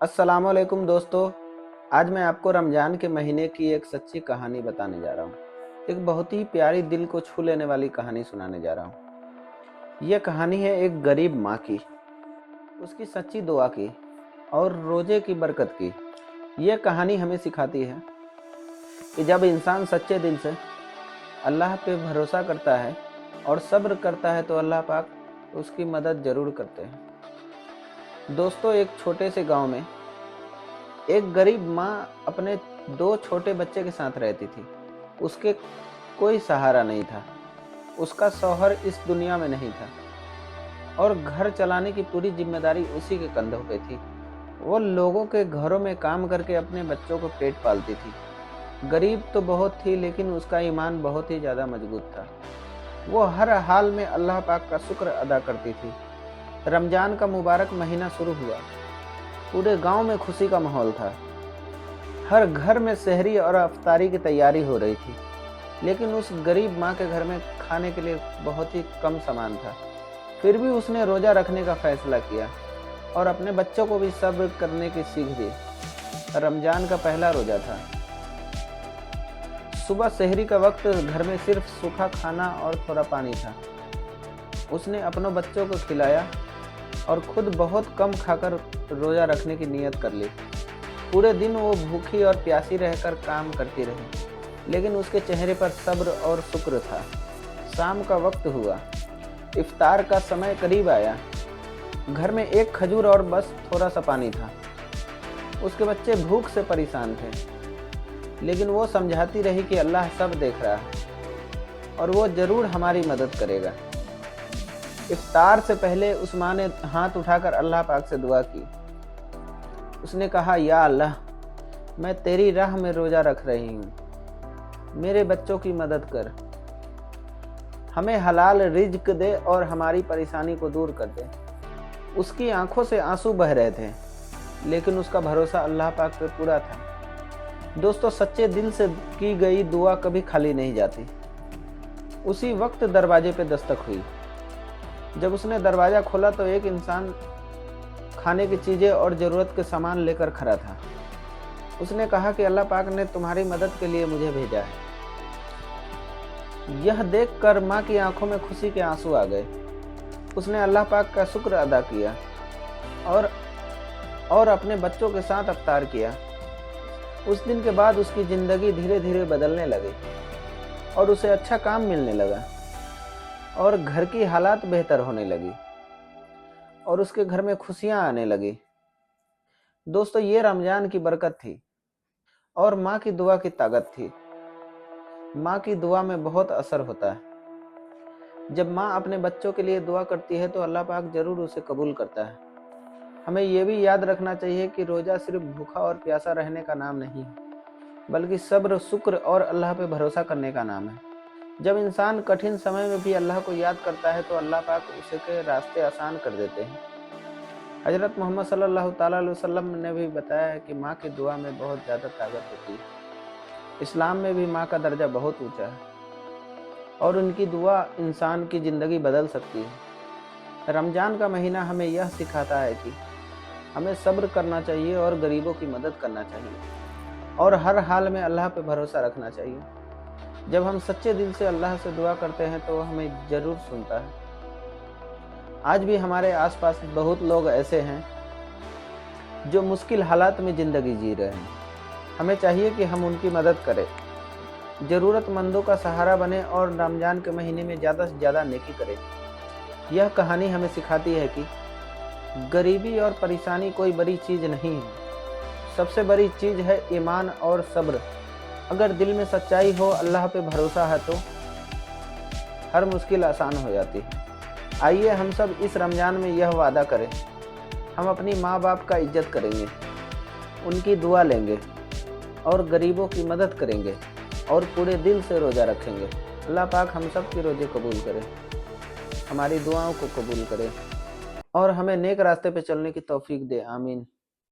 अस्सलामुअलैकुम दोस्तों। आज मैं आपको रमज़ान के महीने की एक सच्ची कहानी बताने जा रहा हूँ। एक बहुत ही प्यारी, दिल को छू लेने वाली कहानी सुनाने जा रहा हूँ। यह कहानी है एक गरीब माँ की, उसकी सच्ची दुआ की और रोज़े की बरकत की। यह कहानी हमें सिखाती है कि जब इंसान सच्चे दिल से अल्लाह पे भरोसा करता है और सब्र करता है तो अल्लाह पाक उसकी मदद ज़रूर करते हैं। दोस्तों, एक छोटे से गाँव में एक गरीब माँ अपने 2 छोटे बच्चे के साथ रहती थी। उसके कोई सहारा नहीं था, उसका शौहर इस दुनिया में नहीं था और घर चलाने की पूरी जिम्मेदारी उसी के कंधों पे थी। वो लोगों के घरों में काम करके अपने बच्चों को पेट पालती थी। गरीब तो बहुत थी, लेकिन उसका ईमान बहुत ही ज़्यादा मजबूत था। वो हर हाल में अल्लाह पाक का शुक्र अदा करती थी। रमज़ान का मुबारक महीना शुरू हुआ। पूरे गांव में खुशी का माहौल था। हर घर में सहरी और अफ्तारी की तैयारी हो रही थी, लेकिन उस गरीब माँ के घर में खाने के लिए बहुत ही कम सामान था। फिर भी उसने रोज़ा रखने का फैसला किया और अपने बच्चों को भी सब्र करने की सीख दी। रमज़ान का पहला रोज़ा था। सुबह सहरी का वक्त घर में सिर्फ सूखा खाना और थोड़ा पानी था। उसने अपनों बच्चों को खिलाया और खुद बहुत कम खाकर रोज़ा रखने की नियत कर ली। पूरे दिन वो भूखी और प्यासी रहकर काम करती रही, लेकिन उसके चेहरे पर सब्र और शुक्र था। शाम का वक्त हुआ, इफ्तार का समय करीब आया। घर में एक खजूर और बस थोड़ा सा पानी था। उसके बच्चे भूख से परेशान थे, लेकिन वो समझाती रही कि अल्लाह सब देख रहा है और वो ज़रूर हमारी मदद करेगा। इफ्तार से पहले उस माँ ने हाथ उठाकर अल्लाह पाक से दुआ की। उसने कहा, या अल्लाह, मैं तेरी राह में रोज़ा रख रही हूँ, मेरे बच्चों की मदद कर, हमें हलाल रिज्क दे और हमारी परेशानी को दूर कर दे। उसकी आंखों से आंसू बह रहे थे, लेकिन उसका भरोसा अल्लाह पाक पे पूरा था। दोस्तों, सच्चे दिल से की गई दुआ कभी खाली नहीं जाती। उसी वक्त दरवाजे पे दस्तक हुई। जब उसने दरवाज़ा खोला तो एक इंसान खाने की चीज़ें और ज़रूरत के सामान लेकर खड़ा था। उसने कहा कि अल्लाह पाक ने तुम्हारी मदद के लिए मुझे भेजा है। यह देखकर माँ की आंखों में खुशी के आंसू आ गए। उसने अल्लाह पाक का शुक्र अदा किया और अपने बच्चों के साथ इफ्तार किया। उस दिन के बाद उसकी ज़िंदगी धीरे धीरे बदलने लगी और उसे अच्छा काम मिलने लगा और घर की हालात बेहतर होने लगी और उसके घर में खुशियां आने लगी। दोस्तों, ये रमज़ान की बरकत थी और माँ की दुआ की ताकत थी। माँ की दुआ में बहुत असर होता है। जब माँ अपने बच्चों के लिए दुआ करती है तो अल्लाह पाक जरूर उसे कबूल करता है। हमें यह भी याद रखना चाहिए कि रोज़ा सिर्फ भूखा और प्यासा रहने का नाम नहीं है, बल्कि सब्र, शुक्र और अल्लाह पे भरोसा करने का नाम है। जब इंसान कठिन समय में भी अल्लाह को याद करता है तो अल्लाह पाक उसके रास्ते आसान कर देते हैं। हजरत मोहम्मद सल्लल्लाहु ताला अलैहि वसल्लम ने भी बताया है कि माँ की दुआ में बहुत ज़्यादा ताकत होती है। इस्लाम में भी माँ का दर्जा बहुत ऊंचा है और उनकी दुआ इंसान की ज़िंदगी बदल सकती है। रमज़ान का महीना हमें यह सिखाता है कि हमें सब्र करना चाहिए और गरीबों की मदद करना चाहिए और हर हाल में अल्लाह पे भरोसा रखना चाहिए। जब हम सच्चे दिल से अल्लाह से दुआ करते हैं तो हमें ज़रूर सुनता है। आज भी हमारे आसपास बहुत लोग ऐसे हैं जो मुश्किल हालात में ज़िंदगी जी रहे हैं। हमें चाहिए कि हम उनकी मदद करें, ज़रूरतमंदों का सहारा बने और रमज़ान के महीने में ज़्यादा से ज़्यादा नेकी करें। यह कहानी हमें सिखाती है कि गरीबी और परेशानी कोई बड़ी चीज़ नहीं है। सबसे बड़ी चीज़ है ईमान और सब्र। अगर दिल में सच्चाई हो, अल्लाह पे भरोसा है, तो हर मुश्किल आसान हो जाती है। आइए हम सब इस रमज़ान में यह वादा करें, हम अपनी माँ बाप का इज्जत करेंगे, उनकी दुआ लेंगे और गरीबों की मदद करेंगे और पूरे दिल से रोज़ा रखेंगे। अल्लाह पाक हम सब के रोज़े कबूल करे, हमारी दुआओं को कबूल करे और हमें नेक रास्ते पे चलने की तौफीक दे। आमीन।